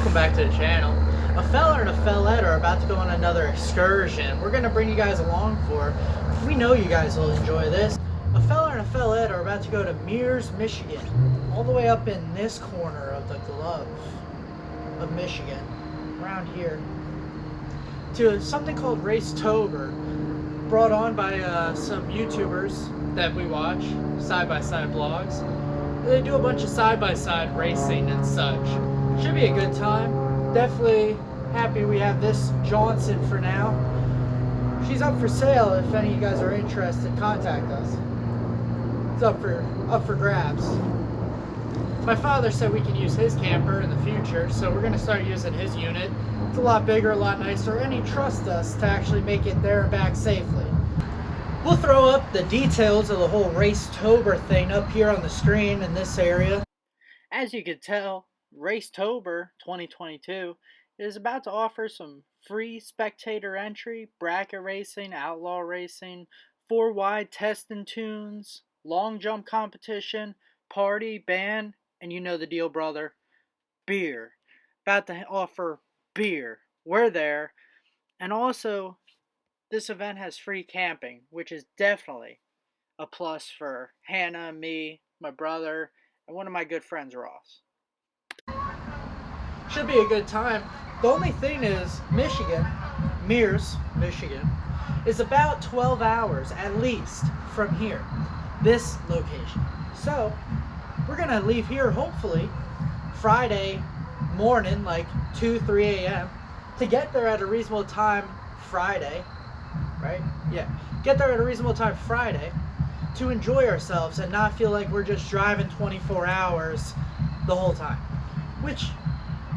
welcome back to the channel. A fella and a fellette are about to go on another excursion. We're gonna bring you guys along for. We know you guys will enjoy this. A fella and a fellette are about to go to Mears, Michigan, all the way up in this corner of the glove of Michigan, around here, to something called RACTOBER, brought on by some YouTubers that we watch, side-by-side vlogs. They do a bunch of side-by-side racing and such. Should be a good time. Definitely happy we have this Johnson for now. She's up for sale. If any of you guys are interested, contact us. It's up for grabs. My father said we can use his camper in the future, so we're gonna start using his unit. It's a lot bigger, a lot nicer, and he trusts us to actually make it there and back safely. We'll throw up the details of the whole RACTOBER thing up here on the screen in this area. As you can tell, RACTOBER 2022 is about to offer some free spectator entry, bracket racing, outlaw racing, 4-wide test and tunes, long jump competition, party, band, and you know the deal, brother, beer. About to offer beer. We're there. And also, this event has free camping, which is definitely a plus for Hannah, me, my brother, and one of my good friends, Ross. Should be a good time. The only thing is, Michigan, Mears, Michigan, is about 12 hours at least from here, this location. So, we're going to leave here hopefully Friday morning, like 2, 3 a.m. to get there at a reasonable time Friday. Right? Yeah. Get there at a reasonable time Friday to enjoy ourselves and not feel like we're just driving 24 hours the whole time. Which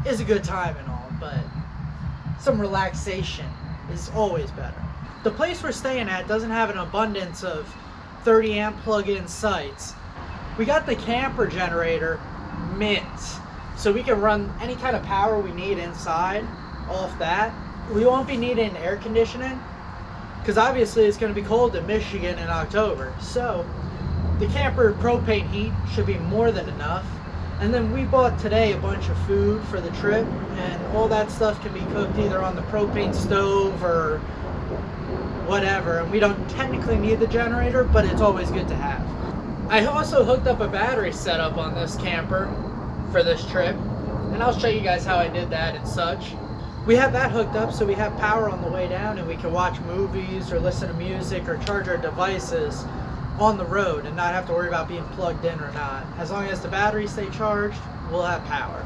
is a good time and all, but some relaxation is always better. The place we're staying at doesn't have an abundance of 30 amp plug-in sites. We got the camper generator mint, so we can run any kind of power we need inside off that. We won't be needing air conditioning, because obviously it's going to be cold in Michigan in October. So the camper propane heat should be more than enough. And then we bought today a bunch of food for the trip, and all that stuff can be cooked either on the propane stove or whatever. And we don't technically need the generator, but it's always good to have. I also hooked up a battery setup on this camper for this trip, and I'll show you guys how I did that and such. We have that hooked up so we have power on the way down and we can watch movies or listen to music or charge our devices on the road and not have to worry about being plugged in or not. As long as the batteries stay charged, we'll have power.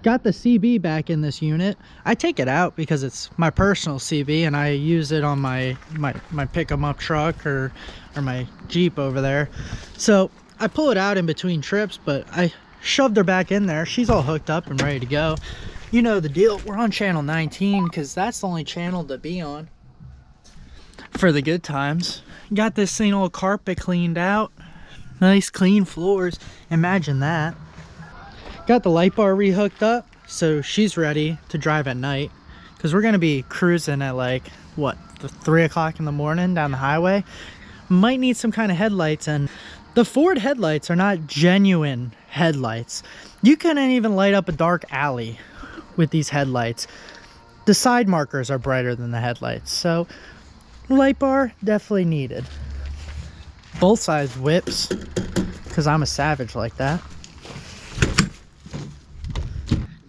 Got the CB back in this unit. I take it out because it's my personal CB and I use it on my pick 'em up truck or my Jeep over there. So I pull it out in between trips, but I shoved her back in there. She's all hooked up and ready to go. You know the deal. We're on channel 19 because that's the only channel to be on for the good times. Got this thing all carpet cleaned out. Nice clean floors. Imagine that. Got the light bar re-hooked up so she's ready to drive at night because we're going to be cruising at like, what, 3 o'clock in the morning down the highway. Might need some kind of headlights, and the Ford headlights are not genuine headlights. You couldn't even light up a dark alley with these headlights. The side markers are brighter than the headlights, so light bar definitely needed. Both sides whips because I'm a savage like that.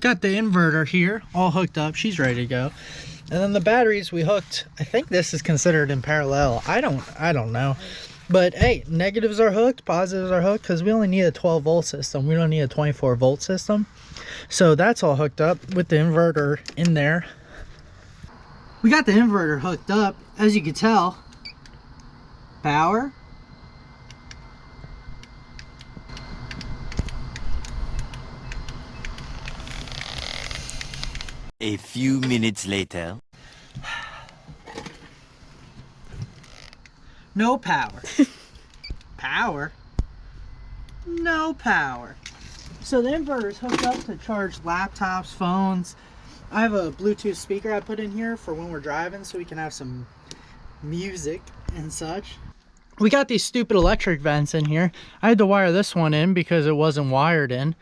Got the inverter here all hooked up. She's ready to go. And then the batteries we hooked, I think this is considered in parallel. I don't know. But hey, negatives are hooked, positives are hooked, because we only need a 12 volt system. We don't need a 24 volt system. So that's all hooked up with the inverter in there. We got the inverter hooked up, as you can tell. Power. A few minutes later. No power. Power? No power. So the inverter is hooked up to charge laptops, phones. I have a Bluetooth speaker I put in here for when we're driving so we can have some music and such. We got these stupid electric vents in here. I had to wire this one in because it wasn't wired in.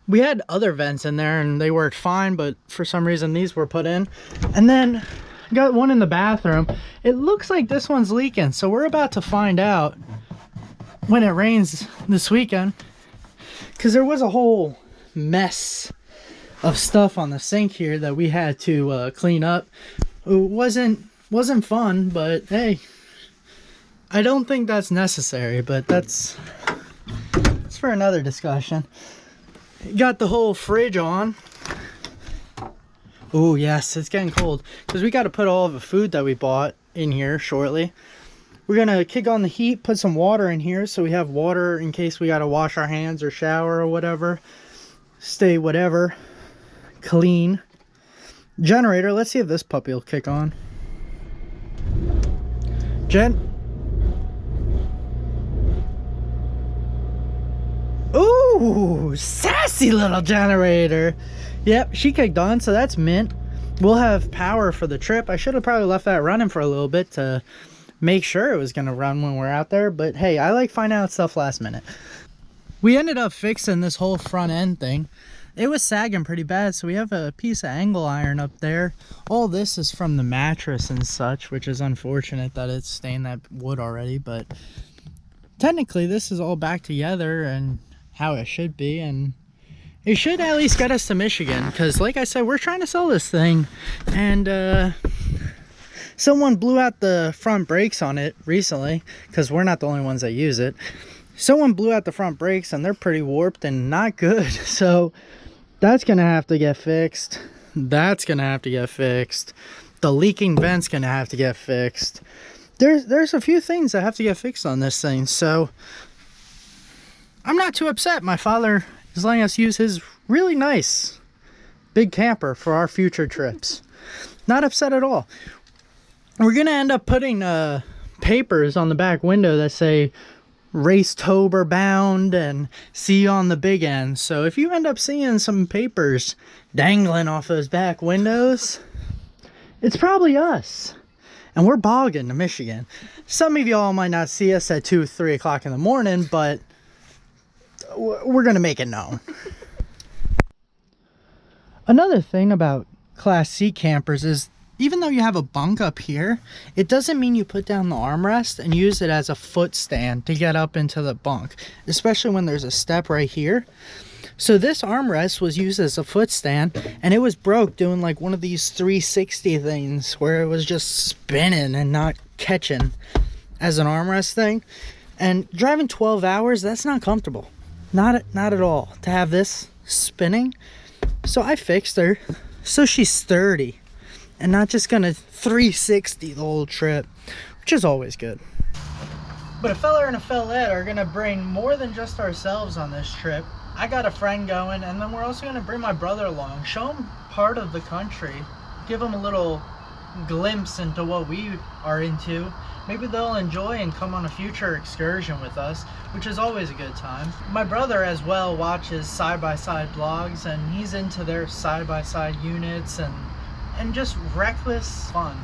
we had other vents in there and they worked fine, but for some reason these were put in. And then got one in the bathroom. It looks like this one's leaking, so we're about to find out when it rains this weekend, because there was a whole mess of stuff on the sink here that we had to clean up. It wasn't fun, but hey, I don't think that's necessary, but that's for another discussion. Got the whole fridge on. Oh yes, it's getting cold because we got to put all of the food that we bought in here shortly. We're gonna kick on the heat, put some water in here so we have water in case we got to wash our hands or shower or whatever. Stay whatever clean. Generator, let's see if this puppy will kick on. Ooh, sassy little generator. Yep, she kicked on, so that's mint. We'll have power for the trip. I should have probably left that running for a little bit to make sure it was going to run when we're out there. But hey, I like finding out stuff last minute. We ended up fixing this whole front end thing. It was sagging pretty bad, so we have a piece of angle iron up there. All this is from the mattress and such, which is unfortunate that it's stained that wood already. But technically, this is all back together and how it should be. And it should at least get us to Michigan, because like I said, we're trying to sell this thing, and someone blew out the front brakes on it recently, because we're not the only ones that use it. Someone blew out the front brakes and they're pretty warped and not good, so that's gonna have to get fixed. That's gonna have to get fixed. The leaking vent's gonna have to get fixed. There's a few things that have to get fixed on this thing, so I'm not too upset. My father is letting us use his really nice big camper for our future trips. Not upset at all. We're gonna end up putting papers on the back window that say RACTOBER bound and see you on the big end. So if you end up seeing some papers dangling off those back windows, it's probably us. And we're bogging to Michigan. Some of y'all might not see us at 2, 3 o'clock in the morning, but we're gonna make it known. Another thing about Class C campers is, even though you have a bunk up here, it doesn't mean you put down the armrest and use it as a foot stand to get up into the bunk, especially when there's a step right here. So this armrest was used as a foot stand, and it was broke doing like one of these 360 things where it was just spinning and not catching as an armrest thing. And driving 12 hours, that's not comfortable. Not at all, to have this spinning. So I fixed her so she's sturdy and not just gonna 360 the whole trip, which is always good. But a fella and a fellette are gonna bring more than just ourselves on this trip. I got a friend going, and then we're also gonna bring my brother along, show him part of the country, give him a little glimpse into what we are into. Maybe they'll enjoy and come on a future excursion with us, which is always a good time. My brother as well watches side-by-side blogs, and he's into their side-by-side units and just reckless fun.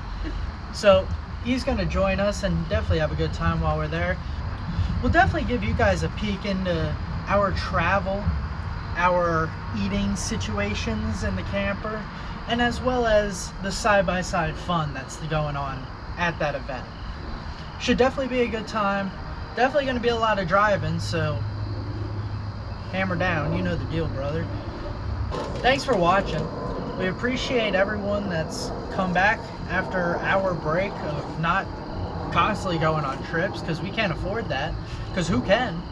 So he's going to join us and definitely have a good time while we're there. We'll definitely give you guys a peek into our travel, our eating situations in the camper, and as well as the side-by-side fun that's going on at that event. Should definitely be a good time. Definitely going to be a lot of driving, so hammer down. You know the deal, brother. Thanks for watching. We appreciate everyone that's come back after our break of not constantly going on trips, because we can't afford that, because who can?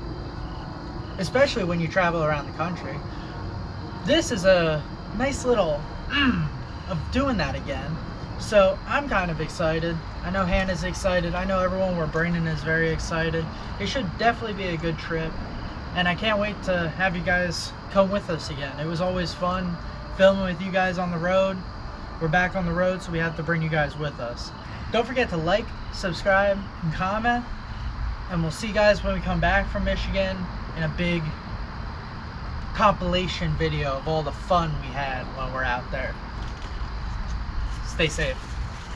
Especially when you travel around the country. This is a nice little of doing that again. So I'm kind of excited. I know Hannah's excited. I know everyone we're bringing is very excited. It should definitely be a good trip. And I can't wait to have you guys come with us again. It was always fun filming with you guys on the road. We're back on the road, so we have to bring you guys with us. Don't forget to like, subscribe, and comment. And we'll see you guys when we come back from Michigan in a big compilation video of all the fun we had when we're out there. Stay safe.